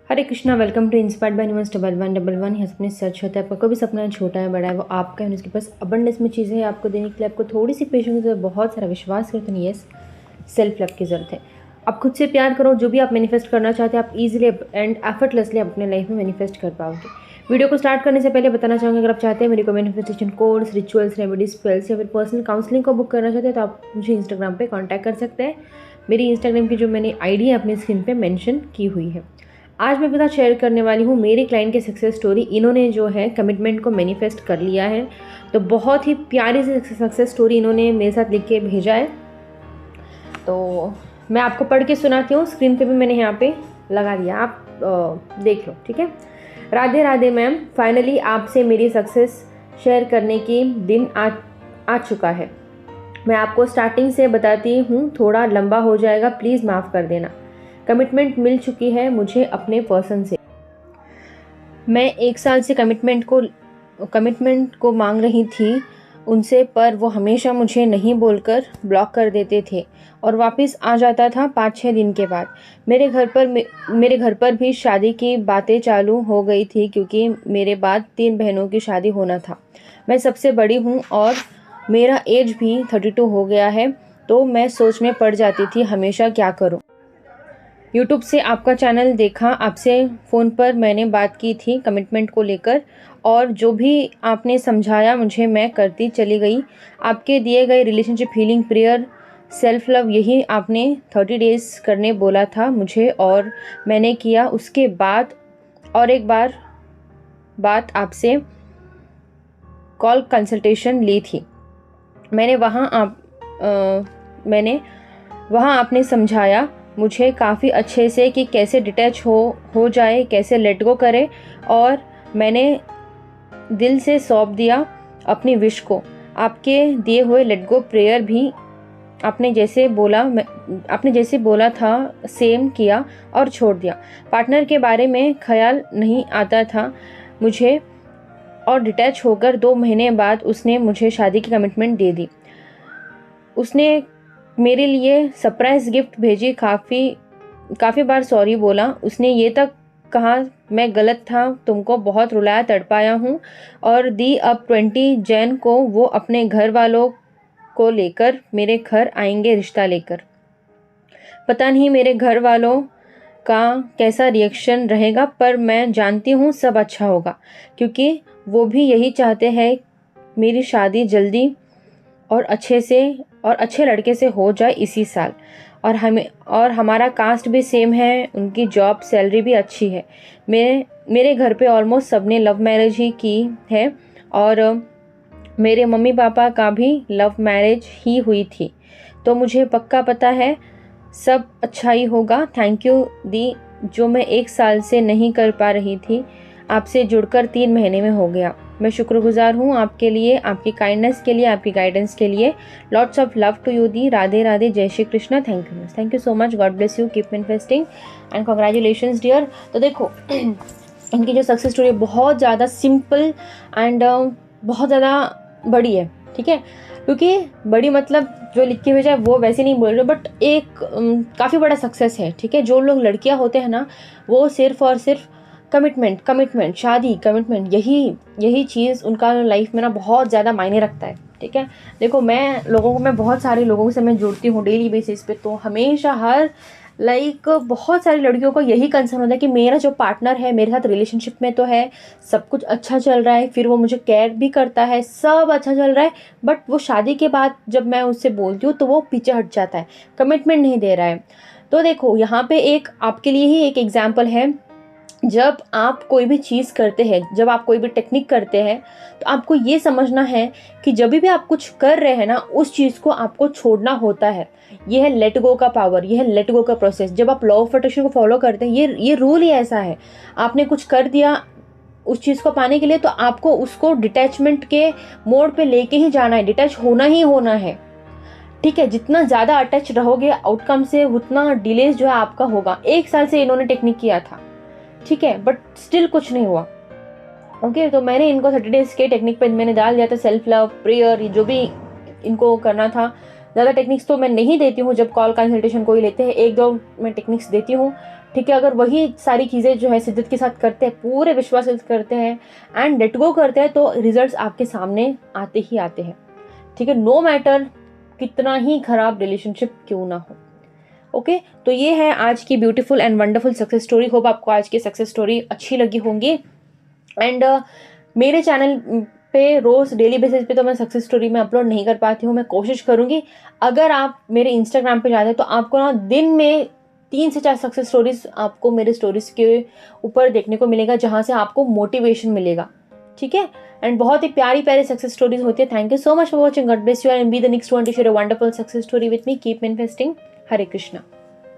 Hare Krishna, welcome to inspired by news double one double one. यहाँ सपने सच होता है। आपका कोई भी सपना छोटा है बड़ा है, वो आपका है। उसके पास अबंडेंस में चीज़ें हैं आपको देने के लिए। आपको थोड़ी सी पेशेंस की, बहुत सारा विश्वास करते नहीं। यस, सेल्फ लव की ज़रूरत है। आप खुद से प्यार करो। जो भी आप मैनिफेस्ट करना चाहते हैं, आप इजीली एंड एफर्टलेसली अपने लाइफ में मैनिफेस्ट कर पाओगे। वीडियो को स्टार्ट करने से पहले बताना चाहूँगी, अगर आप चाहते हैं मेरे को manifestation course, rituals, remedies, spells या फिर पर्सनल काउंसलिंग को बुक करना चाहते हैं, तो आप मुझे इंस्टाग्राम पे कांटेक्ट कर सकते हैं। मेरी इंस्टाग्राम की जो मैंने आईडी है अपनी स्क्रीन पे मेंशन की हुई है। आज मैं आपके साथ शेयर करने वाली हूँ मेरे क्लाइंट की सक्सेस स्टोरी। इन्होंने जो है कमिटमेंट को मैनिफेस्ट कर लिया है। तो बहुत ही प्यारी सी सक्सेस स्टोरी इन्होंने मेरे साथ लिख के भेजा है, तो मैं आपको पढ़ के सुनाती हूँ। स्क्रीन पे भी मैंने यहाँ पे लगा दिया, आप देख लो, ठीक है। राधे राधे मैम, फाइनली आपसे मेरी सक्सेस शेयर करने की दिन आ चुका है। मैं आपको स्टार्टिंग से बताती हूँ, थोड़ा लंबा हो जाएगा, प्लीज़ माफ़ कर देना। कमिटमेंट मिल चुकी है मुझे अपने पर्सन से। मैं 1 साल से कमिटमेंट को मांग रही थी उनसे, पर वो हमेशा मुझे नहीं बोलकर ब्लॉक कर देते थे और वापस आ जाता था 5-6 दिन के बाद। मेरे घर पर भी शादी की बातें चालू हो गई थी, क्योंकि मेरे बाद 3 बहनों की शादी होना था। मैं सबसे बड़ी हूँ और मेरा एज भी 32 हो गया है, तो मैं सोच में पड़ जाती थी हमेशा क्या करूँ। यूट्यूब से आपका चैनल देखा, आपसे फ़ोन पर मैंने बात की थी कमिटमेंट को लेकर, और जो भी आपने समझाया मुझे मैं करती चली गई। आपके दिए गए relationship healing prayer, self love, यही आपने 30 डेज़ करने बोला था मुझे, और मैंने किया। उसके बाद और एक बात आपसे कॉल कंसल्टेशन ली थी। मैंने वहाँ आपने समझाया मुझे काफ़ी अच्छे से कि कैसे डिटैच हो जाए, कैसे लेट गो करे, और मैंने दिल से सौंप दिया अपनी विश को। आपके दिए हुए लेट गो प्रेयर भी आपने जैसे बोला था सेम किया और छोड़ दिया। पार्टनर के बारे में ख्याल नहीं आता था मुझे, और डिटैच होकर 2 महीने बाद उसने मुझे शादी की कमिटमेंट दे दी। उसने मेरे लिए सरप्राइज गिफ्ट भेजी, काफ़ी बार सॉरी बोला। उसने ये तक कहा मैं गलत था, तुमको बहुत रुलाया तड़पाया हूँ, और अब 20 जैन को वो अपने घर वालों को लेकर मेरे घर आएंगे रिश्ता लेकर। पता नहीं मेरे घर वालों का कैसा रिएक्शन रहेगा, पर मैं जानती हूँ सब अच्छा होगा, क्योंकि वो भी यही चाहते हैं मेरी शादी जल्दी और अच्छे लड़के से हो जाए इसी साल। और हमारा कास्ट भी सेम है, उनकी जॉब सैलरी भी अच्छी है। मेरे घर पे ऑलमोस्ट सबने लव मैरिज ही की है, और मेरे मम्मी पापा का भी लव मैरिज ही हुई थी, तो मुझे पक्का पता है सब अच्छा ही होगा। थैंक यू दी, जो मैं 1 साल से नहीं कर पा रही थी, आपसे जुड़कर 3 महीने में हो गया। मैं शुक्रगुजार हूँ आपके लिए, आपकी काइंडनेस के लिए, आपकी गाइडेंस के लिए। Lots of love to you दी। राधे राधे, जय Shri Krishna. Thank you so much. God bless you, keep manifesting and congratulations dear. तो देखो इनकी जो सक्सेस स्टोरी है बहुत ज़्यादा सिंपल एंड बहुत ज़्यादा बड़ी है, ठीक है। क्योंकि बड़ी मतलब जो लिख के भेजा है वो वैसे नहीं बोल रहे, बट एक काफ़ी बड़ा सक्सेस है, ठीक है। जो लोग लड़कियां होते हैं ना, वो सिर्फ और सिर्फ कमिटमेंट, शादी, कमिटमेंट, यही चीज़ उनका लाइफ में ना बहुत ज़्यादा मायने रखता है, ठीक है। देखो मैं बहुत सारे लोगों से मैं जुड़ती हूँ डेली बेसिस पे, तो हमेशा बहुत सारी लड़कियों को यही कंसर्न होता है कि मेरा जो पार्टनर है मेरे साथ रिलेशनशिप में तो है, सब कुछ अच्छा चल रहा है, फिर वो मुझे केयर भी करता है, सब अच्छा चल रहा है, बट वो शादी के बाद जब मैं उससे बोलती हूँ तो वो पीछे हट जाता है, कमिटमेंट नहीं दे रहा है। तो देखो यहाँ पे एक आपके लिए ही एक एग्जाम्पल है। जब आप कोई भी चीज़ करते हैं, जब आप कोई भी टेक्निक करते हैं, तो आपको ये समझना है कि जब भी आप कुछ कर रहे हैं ना, उस चीज़ को आपको छोड़ना होता है। ये है लेट गो का पावर, ये है लेट गो का प्रोसेस। जब आप लॉ ऑफ अट्रैक्शन को फॉलो करते हैं, ये रूल ही ऐसा है। आपने कुछ कर दिया उस चीज़ को पाने के लिए, तो आपको उसको डिटैचमेंट के मोड पे लेके ही जाना है, डिटैच होना ही होना है, ठीक है। जितना ज़्यादा अटैच रहोगे आउटकम से, उतना डिलेज जो है आपका होगा। 1 साल से इन्होंने टेक्निक किया था, ठीक है, बट स्टिल कुछ नहीं हुआ। ओके, तो मैंने इनको 30 डेज के टेक्निक पे मैंने डाल दिया था, सेल्फ लव, प्रेयर, जो भी इनको करना था। ज़्यादा टेक्निक्स तो मैं नहीं देती हूँ, जब कॉल कंसल्टेशन कोई लेते हैं 1-2 मैं टेक्निक्स देती हूँ, ठीक है, अगर वही सारी चीज़ें जो है शिद्दत के साथ करते हैं, पूरे विश्वास से करते हैं एंड लेट गो करते हैं, तो रिजल्ट्स आपके सामने आते ही आते हैं। ठीक है, नो मैटर कितना ही खराब रिलेशनशिप क्यों ना हो। ओके, तो ये है आज की beautiful and wonderful success story. Hope आपको आज की सक्सेस स्टोरी अच्छी लगी होंगी। एंड मेरे चैनल पे रोज़ डेली बेसिस पे तो मैं सक्सेस स्टोरी में अपलोड नहीं कर पाती हूँ, मैं कोशिश करूँगी। अगर आप मेरे इंस्टाग्राम पे जाते हैं तो आपको ना दिन में 3 से 4 सक्सेस स्टोरीज आपको मेरे स्टोरीज के ऊपर देखने को मिलेगा, जहाँ से आपको मोटिवेशन मिलेगा। ठीक है, एंड बहुत ही प्यारी प्यारी सक्सेस स्टोरीज होती है। Thank you so much for watching. God bless you and be the next one two share a wonderful success story with me. Keep manifesting. Hare Krishna.